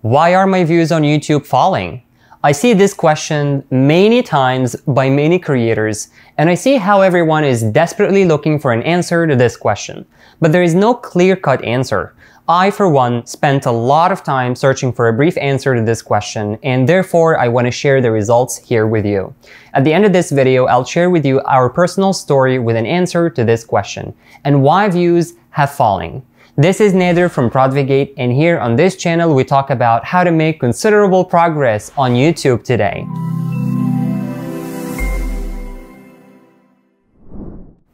Why are my views on YouTube falling? I see this question many times by many creators, and I see how everyone is desperately looking for an answer to this question. But there is no clear-cut answer. I, for one, spent a lot of time searching for a brief answer to this question, and therefore I want to share the results here with you. At the end of this video, I'll share with you our personal story with an answer to this question, and why views have fallen. This is Nader from Prodvigate, and here on this channel we talk about how to make considerable progress on YouTube today.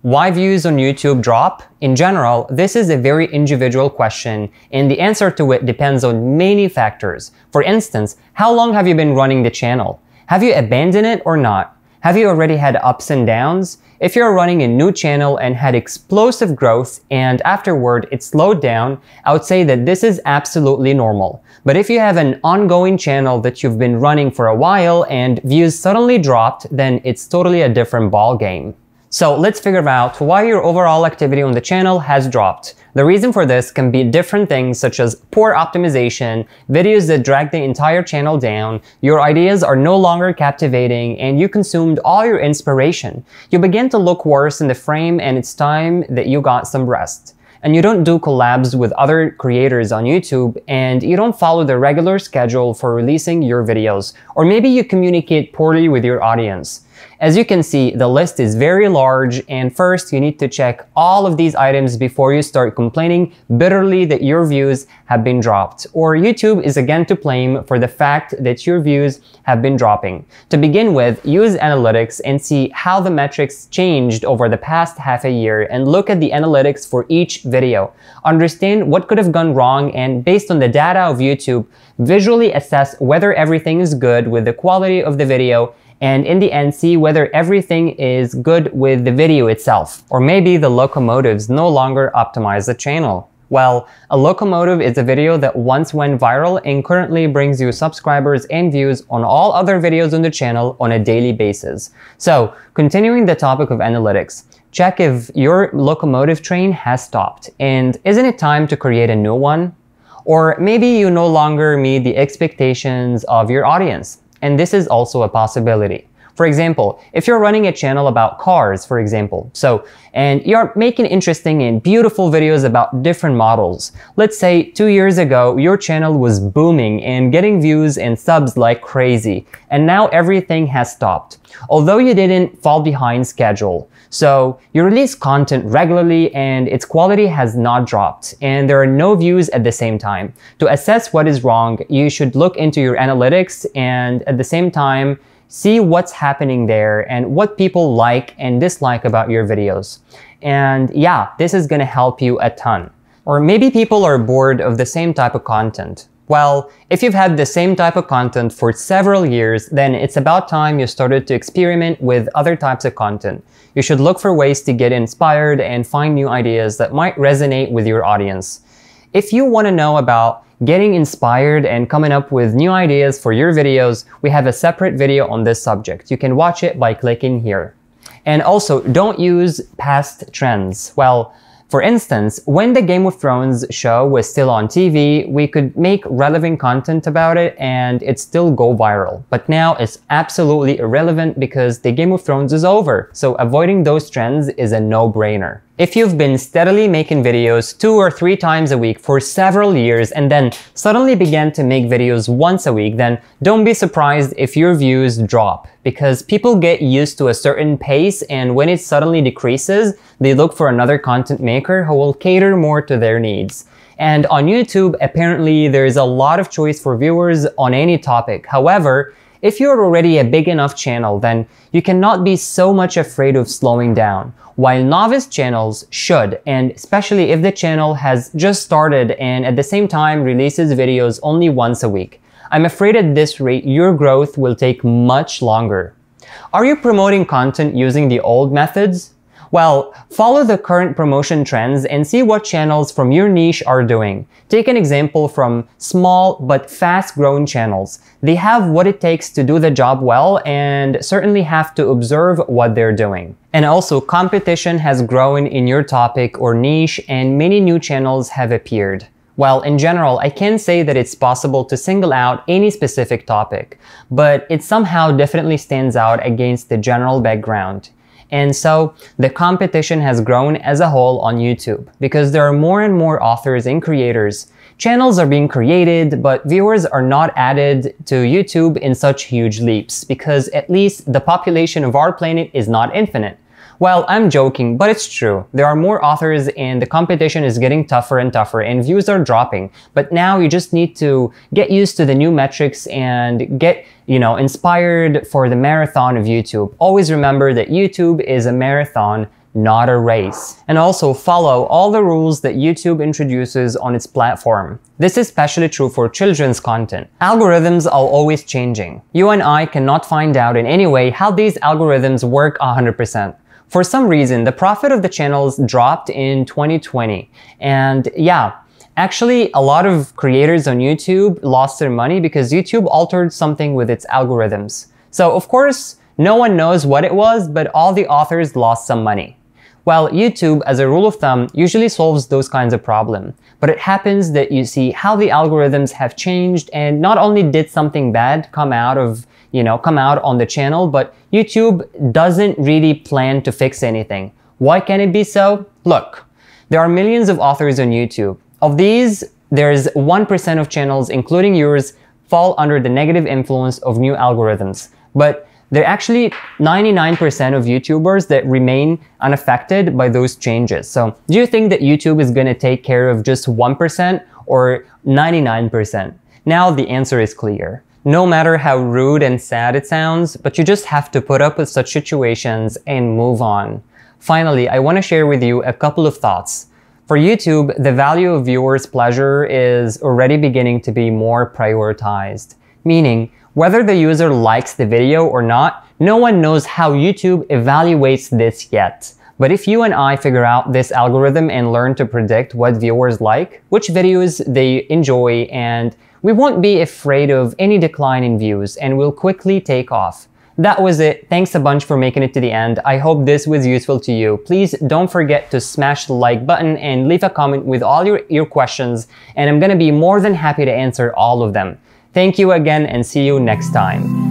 Why views on YouTube drop? In general, this is a very individual question, and the answer to it depends on many factors. For instance, how long have you been running the channel? Have you abandoned it or not? Have you already had ups and downs? If you're running a new channel and had explosive growth and afterward it slowed down, I would say that this is absolutely normal. But if you have an ongoing channel that you've been running for a while and views suddenly dropped, then it's totally a different ball game. So let's figure out why your overall activity on the channel has dropped. The reason for this can be different things such as poor optimization, videos that drag the entire channel down, your ideas are no longer captivating, and you consumed all your inspiration. You begin to look worse in the frame, and it's time that you got some rest. And you don't do collabs with other creators on YouTube, and you don't follow the regular schedule for releasing your videos, or maybe you communicate poorly with your audience. As you can see, the list is very large, and first you need to check all of these items before you start complaining bitterly that your views have been dropped, or YouTube is again to blame for the fact that your views have been dropping. To begin with, use analytics and see how the metrics changed over the past half a year, and look at the analytics for each video. Understand what could have gone wrong, and based on the data of YouTube, visually assess whether everything is good with the quality of the video, and in the end see whether everything is good with the video itself. Or maybe the locomotives no longer optimize the channel. Well, a locomotive is a video that once went viral and currently brings you subscribers and views on all other videos on the channel on a daily basis. So, continuing the topic of analytics, check if your locomotive train has stopped, and isn't it time to create a new one? Or maybe you no longer meet the expectations of your audience. And this is also a possibility. For example, if you're running a channel about cars, for example, and you're making interesting and beautiful videos about different models. Let's say 2 years ago, your channel was booming and getting views and subs like crazy, and now everything has stopped. Although you didn't fall behind schedule. So you release content regularly and its quality has not dropped, and there are no views at the same time. To assess what is wrong, you should look into your analytics and at the same time, see what's happening there and what people like and dislike about your videos. And yeah, this is gonna help you a ton. Or maybe people are bored of the same type of content. Well, if you've had the same type of content for several years, then it's about time you started to experiment with other types of content. You should look for ways to get inspired and find new ideas that might resonate with your audience. If you want to know about getting inspired and coming up with new ideas for your videos, we have a separate video on this subject. You can watch it by clicking here. And also, don't use past trends. Well, for instance, when the Game of Thrones show was still on TV, we could make relevant content about it and it still go viral. But now it's absolutely irrelevant because the Game of Thrones is over. So avoiding those trends is a no-brainer. If you've been steadily making videos 2 or 3 times a week for several years and then suddenly began to make videos once a week, then don't be surprised if your views drop, because people get used to a certain pace, and when it suddenly decreases, they look for another content maker who will cater more to their needs. And on YouTube, apparently there is a lot of choice for viewers on any topic. However, if you're already a big enough channel, then you cannot be so much afraid of slowing down. While novice channels should, and especially if the channel has just started and at the same time releases videos only once a week, I'm afraid at this rate your growth will take much longer. Are you promoting content using the old methods? Well, follow the current promotion trends and see what channels from your niche are doing. Take an example from small but fast-growing channels. They have what it takes to do the job well and certainly have to observe what they're doing. And also, competition has grown in your topic or niche and many new channels have appeared. Well, in general, I can't say that it's possible to single out any specific topic, but it somehow definitely stands out against the general background. And so the competition has grown as a whole on YouTube because there are more and more authors and creators. Channels are being created, but viewers are not added to YouTube in such huge leaps because at least the population of our planet is not infinite. Well, I'm joking, but it's true. There are more authors and the competition is getting tougher and tougher and views are dropping. But now you just need to get used to the new metrics and get, inspired for the marathon of YouTube. Always remember that YouTube is a marathon, not a race. And also follow all the rules that YouTube introduces on its platform. This is especially true for children's content. Algorithms are always changing. You and I cannot find out in any way how these algorithms work 100%. For some reason, the profit of the channels dropped in 2020. And yeah, actually a lot of creators on YouTube lost their money because YouTube altered something with its algorithms. So of course, no one knows what it was, but all the authors lost some money. Well, YouTube, as a rule of thumb, usually solves those kinds of problems. But it happens that you see how the algorithms have changed and not only did something bad come out on the channel, but YouTube doesn't really plan to fix anything. Why can it be so? Look, there are millions of authors on YouTube. Of these, there's 1% of channels, including yours, fall under the negative influence of new algorithms. But there are actually 99% of YouTubers that remain unaffected by those changes. So do you think that YouTube is going to take care of just 1% or 99%? Now the answer is clear. No matter how rude and sad it sounds, but you just have to put up with such situations and move on. Finally, I want to share with you a couple of thoughts. For YouTube, the value of viewers' pleasure is already beginning to be more prioritized. Meaning, whether the user likes the video or not, no one knows how YouTube evaluates this yet. But if you and I figure out this algorithm and learn to predict what viewers like, which videos they enjoy, and we won't be afraid of any decline in views and we'll quickly take off. That was it. Thanks a bunch for making it to the end. I hope this was useful to you. Please don't forget to smash the like button and leave a comment with all your questions, and I'm gonna be more than happy to answer all of them. Thank you again and see you next time.